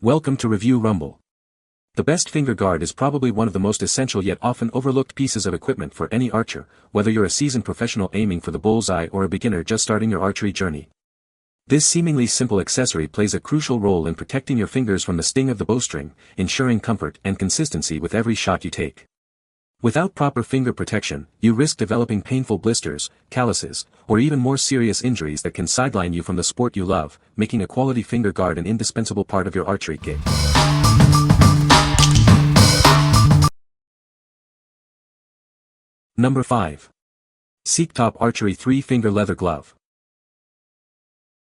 Welcome to Review Rumble. The best finger guard is probably one of the most essential yet often overlooked pieces of equipment for any archer, whether you're a seasoned professional aiming for the bullseye or a beginner just starting your archery journey. This seemingly simple accessory plays a crucial role in protecting your fingers from the sting of the bowstring, ensuring comfort and consistency with every shot you take. Without proper finger protection, you risk developing painful blisters, calluses, or even more serious injuries that can sideline you from the sport you love, making a quality finger guard an indispensable part of your archery kit. Number 5. Seektop Archery 3-Finger Leather Glove.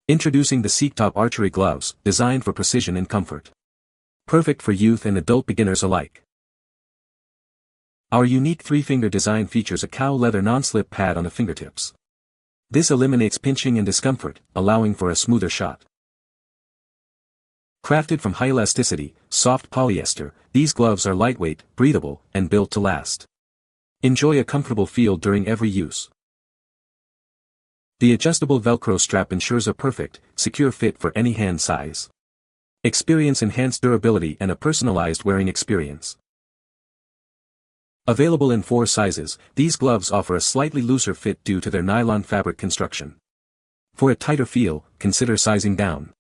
Introducing the Seektop Archery Gloves, designed for precision and comfort. Perfect for youth and adult beginners alike. Our unique 3-finger design features a cow leather non-slip pad on the fingertips. This eliminates pinching and discomfort, allowing for a smoother shot. Crafted from high elasticity, soft polyester, these gloves are lightweight, breathable, and built to last. Enjoy a comfortable feel during every use. The adjustable Velcro strap ensures a perfect, secure fit for any hand size. Experience enhanced durability and a personalized wearing experience. Available in 4 sizes, these gloves offer a slightly looser fit due to their nylon fabric construction. For a tighter feel, consider sizing down.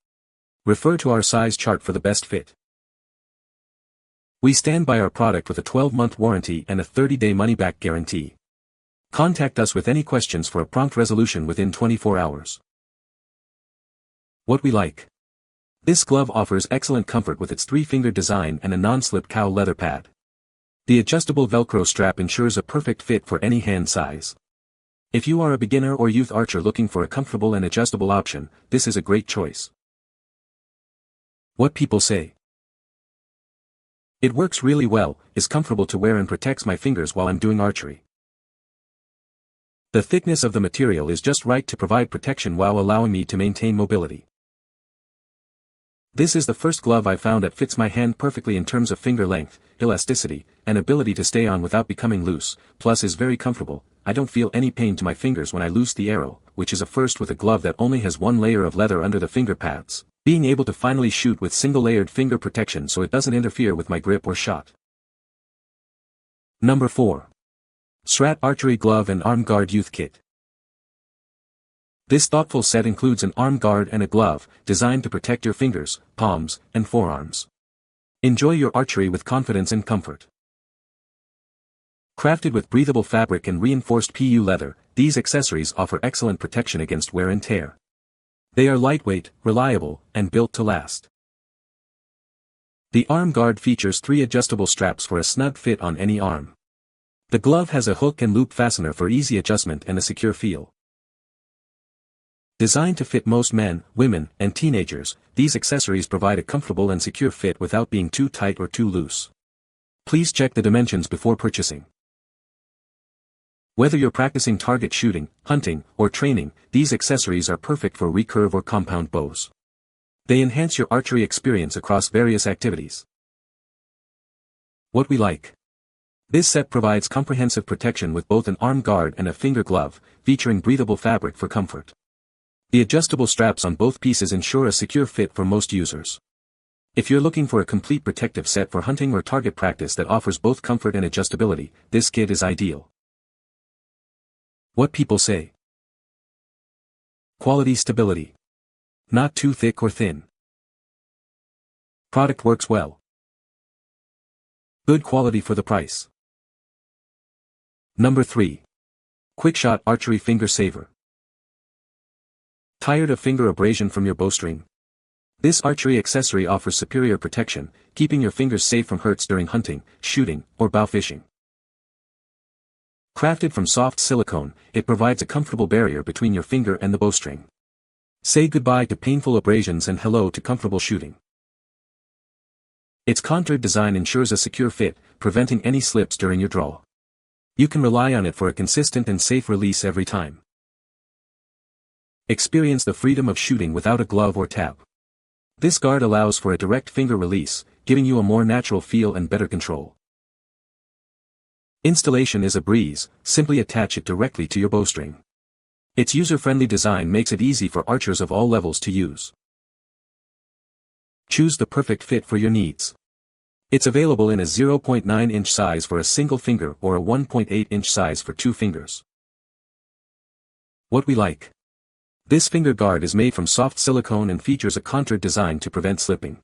Refer to our size chart for the best fit. We stand by our product with a 12-month warranty and a 30-day money-back guarantee. Contact us with any questions for a prompt resolution within 24 hours. What we like. This glove offers excellent comfort with its 3-finger design and a non-slip cow leather pad. The adjustable Velcro strap ensures a perfect fit for any hand size. If you are a beginner or youth archer looking for a comfortable and adjustable option, this is a great choice. What people say. It works really well, is comfortable to wear and protects my fingers while I'm doing archery. The thickness of the material is just right to provide protection while allowing me to maintain mobility. This is the first glove I found that fits my hand perfectly in terms of finger length, elasticity, and ability to stay on without becoming loose, plus is very comfortable. I don't feel any pain to my fingers when I loose the arrow, which is a first with a glove that only has one layer of leather under the finger pads, being able to finally shoot with single-layered finger protection so it doesn't interfere with my grip or shot. Number 4. Sratte Archery Glove and Arm Guard Youth Kit. This thoughtful set includes an arm guard and a glove, designed to protect your fingers, palms, and forearms. Enjoy your archery with confidence and comfort. Crafted with breathable fabric and reinforced PU leather, these accessories offer excellent protection against wear and tear. They are lightweight, reliable, and built to last. The arm guard features 3 adjustable straps for a snug fit on any arm. The glove has a hook and loop fastener for easy adjustment and a secure feel. Designed to fit most men, women, and teenagers, these accessories provide a comfortable and secure fit without being too tight or too loose. Please check the dimensions before purchasing. Whether you're practicing target shooting, hunting, or training, these accessories are perfect for recurve or compound bows. They enhance your archery experience across various activities. What we like. This set provides comprehensive protection with both an arm guard and a finger glove, featuring breathable fabric for comfort. The adjustable straps on both pieces ensure a secure fit for most users. If you're looking for a complete protective set for hunting or target practice that offers both comfort and adjustability, this kit is ideal. What people say. Quality stability. Not too thick or thin. Product works well. Good quality for the price. Number 3. QuickShot Archery Finger Saver. Tired of finger abrasion from your bowstring? This archery accessory offers superior protection, keeping your fingers safe from hurts during hunting, shooting, or bow fishing. Crafted from soft silicone, it provides a comfortable barrier between your finger and the bowstring. Say goodbye to painful abrasions and hello to comfortable shooting. Its contoured design ensures a secure fit, preventing any slips during your draw. You can rely on it for a consistent and safe release every time. Experience the freedom of shooting without a glove or tab. This guard allows for a direct finger release, giving you a more natural feel and better control. Installation is a breeze, simply attach it directly to your bowstring. Its user-friendly design makes it easy for archers of all levels to use. Choose the perfect fit for your needs. It's available in a 0.9-inch size for a single finger or a 1.8-inch size for 2 fingers. What we like. This finger guard is made from soft silicone and features a contoured design to prevent slipping.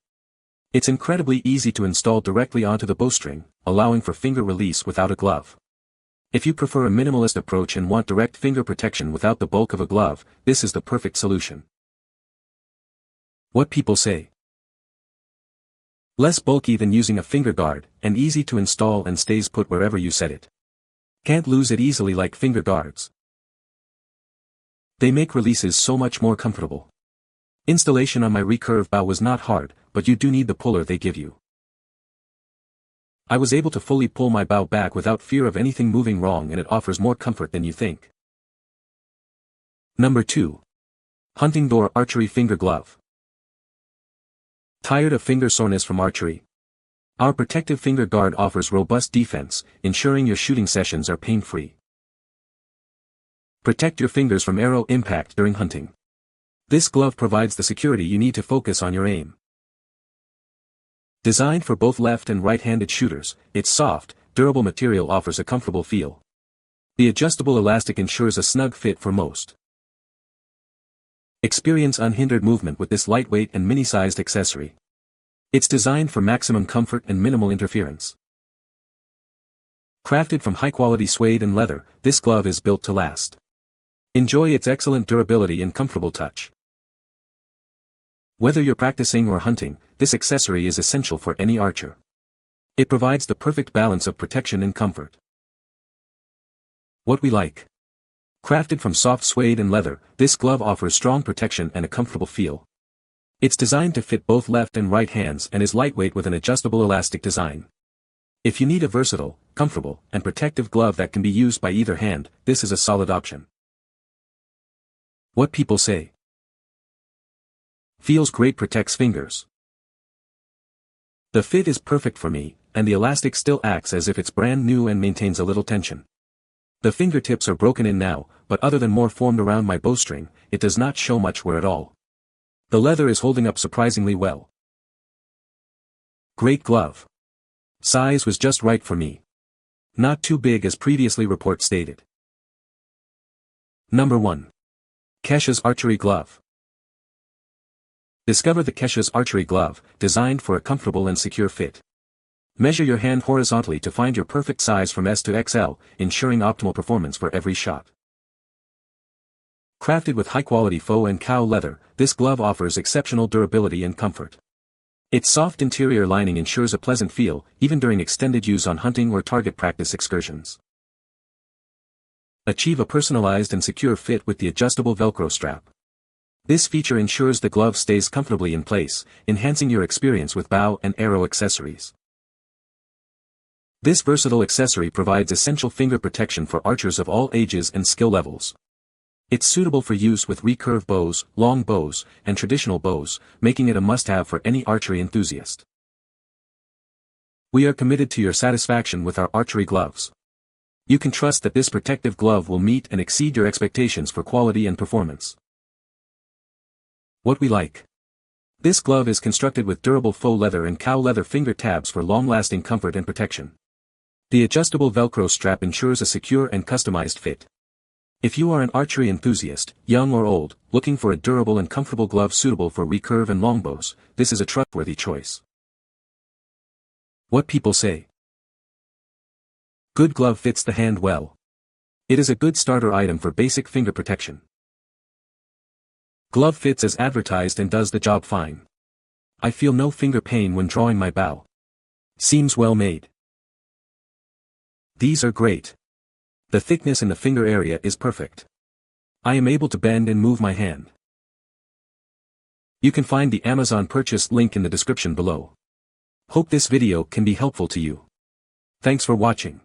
It's incredibly easy to install directly onto the bowstring, allowing for finger release without a glove. If you prefer a minimalist approach and want direct finger protection without the bulk of a glove, this is the perfect solution. What people say. Less bulky than using a finger guard, and easy to install and stays put wherever you set it. Can't lose it easily like finger guards. They make releases so much more comfortable. Installation on my recurve bow was not hard, but you do need the puller they give you. I was able to fully pull my bow back without fear of anything moving wrong, and it offers more comfort than you think. Number 2. Huntingdoor Archery Finger Glove. Tired of finger soreness from archery? Our protective finger guard offers robust defense, ensuring your shooting sessions are pain-free. Protect your fingers from arrow impact during hunting. This glove provides the security you need to focus on your aim. Designed for both left and right-handed shooters, its soft, durable material offers a comfortable feel. The adjustable elastic ensures a snug fit for most. Experience unhindered movement with this lightweight and mini-sized accessory. It's designed for maximum comfort and minimal interference. Crafted from high-quality suede and leather, this glove is built to last. Enjoy its excellent durability and comfortable touch. Whether you're practicing or hunting, this accessory is essential for any archer. It provides the perfect balance of protection and comfort. What we like. Crafted from soft suede and leather, this glove offers strong protection and a comfortable feel. It's designed to fit both left and right hands and is lightweight with an adjustable elastic design. If you need a versatile, comfortable, and protective glove that can be used by either hand, this is a solid option. What people say. Feels great, protects fingers. The fit is perfect for me, and the elastic still acts as if it's brand new and maintains a little tension. The fingertips are broken in now, but other than more formed around my bowstring, it does not show much wear at all. The leather is holding up surprisingly well. Great glove. Size was just right for me. Not too big as previously report stated. Number 1. KESHES Archery Glove. Discover the KESHES Archery Glove, designed for a comfortable and secure fit. Measure your hand horizontally to find your perfect size from S to XL, ensuring optimal performance for every shot. Crafted with high-quality faux and cow leather, this glove offers exceptional durability and comfort. Its soft interior lining ensures a pleasant feel, even during extended use on hunting or target practice excursions. Achieve a personalized and secure fit with the adjustable Velcro strap. This feature ensures the glove stays comfortably in place, enhancing your experience with bow and arrow accessories. This versatile accessory provides essential finger protection for archers of all ages and skill levels. It's suitable for use with recurve bows, long bows, and traditional bows, making it a must-have for any archery enthusiast. We are committed to your satisfaction with our archery gloves. You can trust that this protective glove will meet and exceed your expectations for quality and performance. What we like. This glove is constructed with durable faux leather and cow leather finger tabs for long-lasting comfort and protection. The adjustable Velcro strap ensures a secure and customized fit. If you are an archery enthusiast, young or old, looking for a durable and comfortable glove suitable for recurve and longbows, this is a trustworthy choice. What people say. Good glove fits the hand well. It is a good starter item for basic finger protection. Glove fits as advertised and does the job fine. I feel no finger pain when drawing my bow. Seems well made. These are great. The thickness in the finger area is perfect. I am able to bend and move my hand. You can find the Amazon purchase link in the description below. Hope this video can be helpful to you. Thanks for watching.